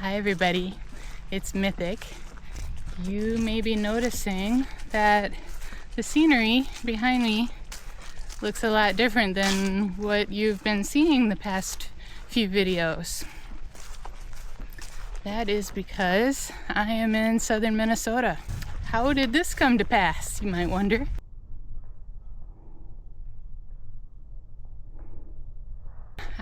Hi everybody, it's Mythic. You may be noticing that the scenery behind me looks a lot different than what you've been seeing the past few videos. That is because I am in southern Minnesota. How did this come to pass, you might wonder?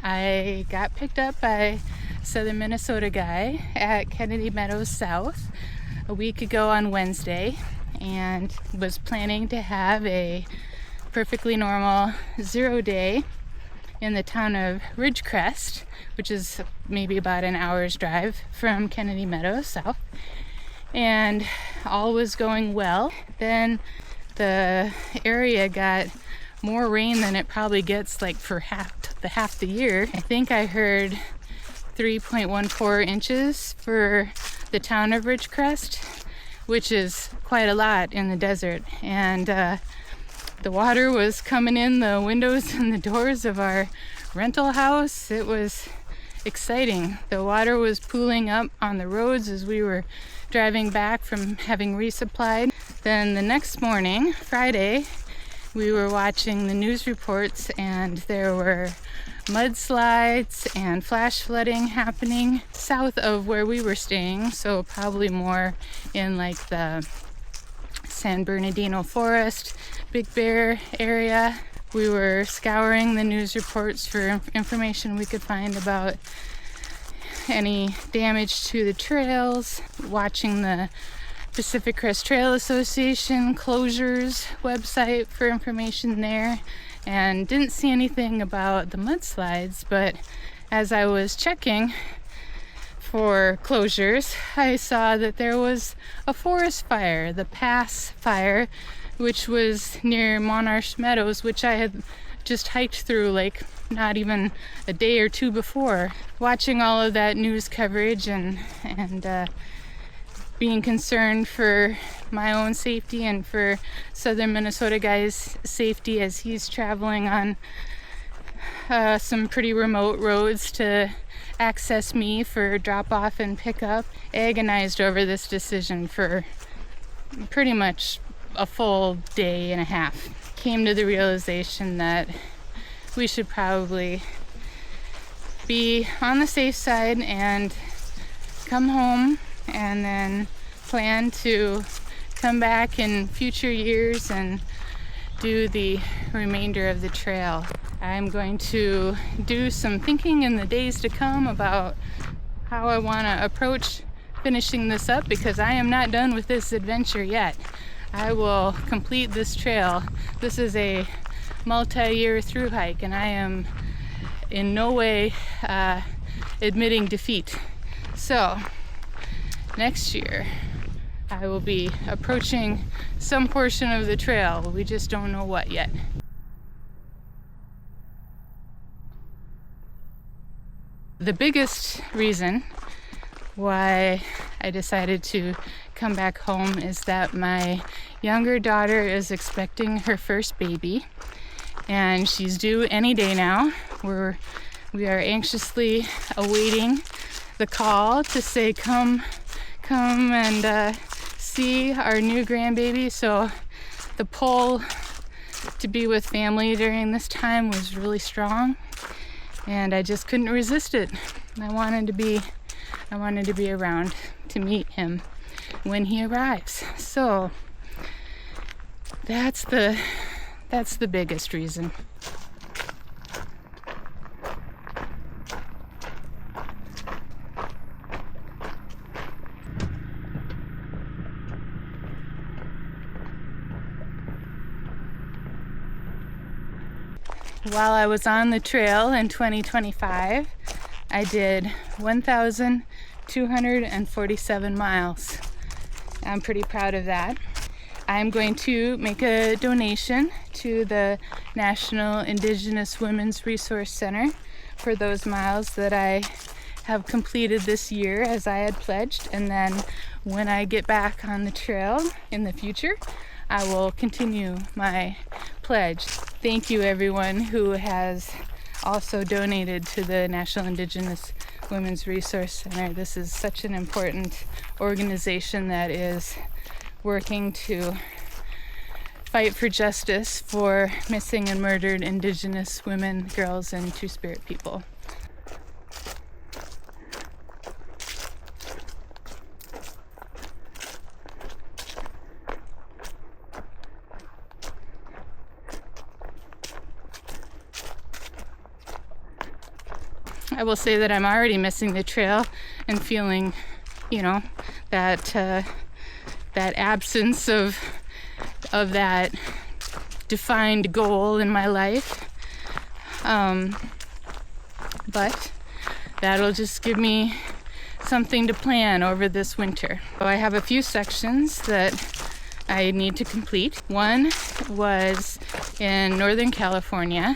I got picked up by a southern Minnesota guy at Kennedy Meadows South a week ago on Wednesday, and was planning to have a perfectly normal 0 day in the town of Ridgecrest, which is maybe about an hour's drive from Kennedy Meadows South. And all was going well. Then the area got more rain than it probably gets like for half the year. I think I heard 3.14 inches for the town of Ridgecrest, which is quite a lot in the desert. And the water was coming in the windows and the doors of our rental house. It was exciting. The water was pooling up on the roads as we were driving back from having resupplied. Then the next morning, Friday, we were watching the news reports, and there were mudslides and flash flooding happening south of where we were staying, so probably more in like the San Bernardino Forest, Big Bear area. We were scouring the news reports for information we could find about any damage to the trails, watching the Pacific Crest Trail Association closures website for information there, and didn't see anything about the mudslides. But as I was checking for closures, I saw that there was a forest fire, the Pass Fire, which was near Monarch Meadows, which I had just hiked through like not even a day or two before. Watching all of that news coverage and being concerned for my own safety and for southern Minnesota guy's safety as he's traveling on some pretty remote roads to access me for drop off and pick up. Agonized over this decision for pretty much a full day and a half. Came to the realization that we should probably be on the safe side and come home, and then plan to come back in future years and do the remainder of the trail. I'm going to do some thinking in the days to come about how I want to approach finishing this up, because I am not done with this adventure yet. I will complete this trail. This is a multi-year through hike, and I am in no way admitting defeat. So next year I will be approaching some portion of the trail. We just don't know what yet. The biggest reason why I decided to come back home is that my younger daughter is expecting her first baby, and she's due any day now. We are anxiously awaiting the call to say come and see our new grandbaby. So the pull to be with family during this time was really strong, and I just couldn't resist it. I wanted to be around to meet him when he arrives. So that's the biggest reason. While I was on the trail in 2025, I did 1,247 miles. I'm pretty proud of that. I'm going to make a donation to the National Indigenous Women's Resource Center for those miles that I have completed this year as I had pledged. And then when I get back on the trail in the future, I will continue my pledge. Thank you everyone who has also donated to the National Indigenous Women's Resource Center. This is such an important organization that is working to fight for justice for missing and murdered Indigenous women, girls, and Two-Spirit people. I will say that I'm already missing the trail and feeling, that absence of that defined goal in my life. But that'll just give me something to plan over this winter. So I have a few sections that I need to complete. One was in Northern California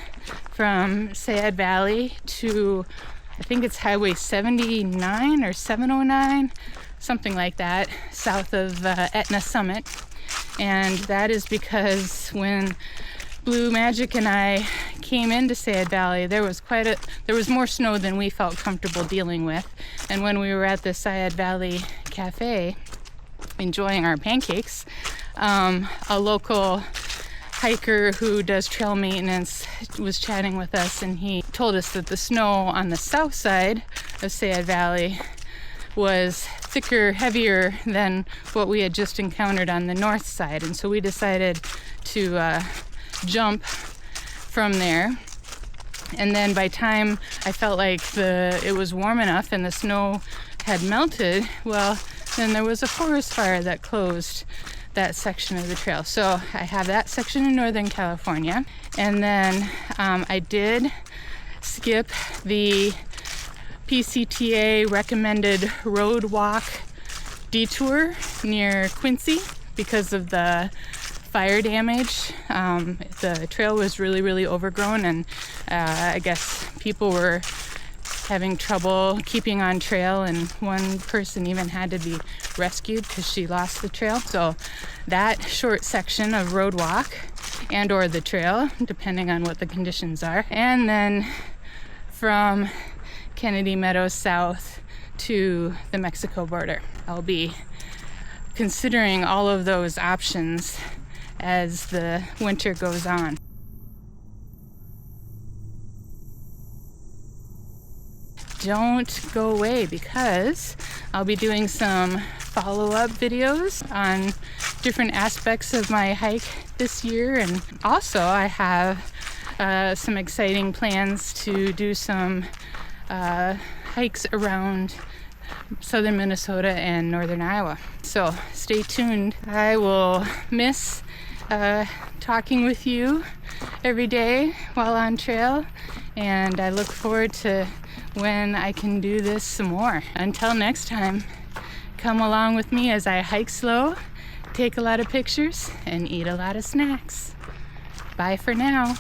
from Sayad Valley to, I think it's Highway 79 or 709, something like that, south of Etna Summit. And that is because when Blue Magic and I came into Sayad Valley, there was more snow than we felt comfortable dealing with. And when we were at the Sayad Valley Cafe enjoying our pancakes, a local hiker who does trail maintenance was chatting with us, and he told us that the snow on the south side of Sayad Valley was thicker, heavier than what we had just encountered on the north side. And so we decided to jump from there. And then by time I felt like it was warm enough and the snow had melted, well, then there was a forest fire that closed that section of the trail. So I have that section in Northern California. And then I did skip the PCTA recommended road walk detour near Quincy because of the fire damage. The trail was really overgrown, and I guess people were having trouble keeping on trail, and one person even had to be rescued because she lost the trail. So that short section of road walk and or the trail, depending on what the conditions are. And then from Kennedy Meadows south to the Mexico border. I'll be considering all of those options as the winter goes on. Don't go away, because I'll be doing some follow-up videos on different aspects of my hike this year, and also I have some exciting plans to do some hikes around southern Minnesota and northern Iowa. So stay tuned. I will miss talking with you every day while on trail, and I look forward to when I can do this some more. Until next time, come along with me as I hike slow, take a lot of pictures, and eat a lot of snacks. Bye for now.